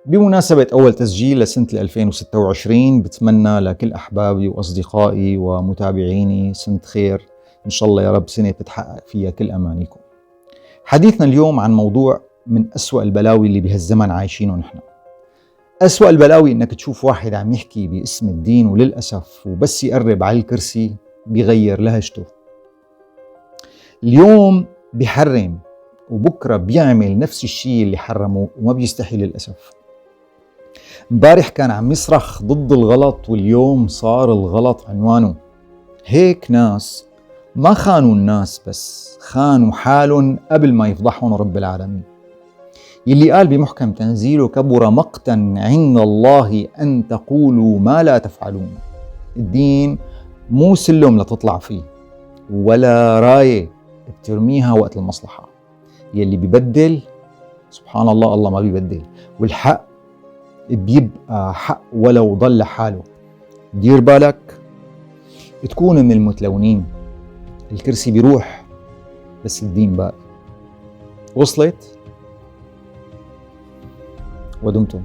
بمناسبة أول تسجيل لسنة 2026 بتمنى لكل أحبابي وأصدقائي ومتابعيني سنة خير إن شاء الله يا رب، سنة بتحقق فيها كل أمانيكم. حديثنا اليوم عن موضوع من أسوأ البلاوي اللي بهالزمن عايشينه نحن. أسوأ البلاوي إنك تشوف واحد عم يحكي باسم الدين وللأسف وبس يقرب على الكرسي بيغير لهجته. اليوم بيحرم وبكرة بيعمل نفس الشيء اللي حرمه وما بيستحي للأسف. امبارح كان عم يصرخ ضد الغلط واليوم صار الغلط عنوانه. هيك ناس ما خانوا الناس بس خانوا حالهم قبل ما يفضحهم رب العالمين، يلي قال بمحكم تنزيله: كبر مقتا عند الله أن تقولوا ما لا تفعلون. الدين مو سلم لتطلع فيه ولا راية بترميها وقت المصلحة. يلي بيبدل سبحان الله الله ما بيبدل، والحق بيبقى حق ولو ضل حاله. دير بالك تكون من المتلونين، الكرسي بيروح بس الدين باقي. وصلت؟ ودمتم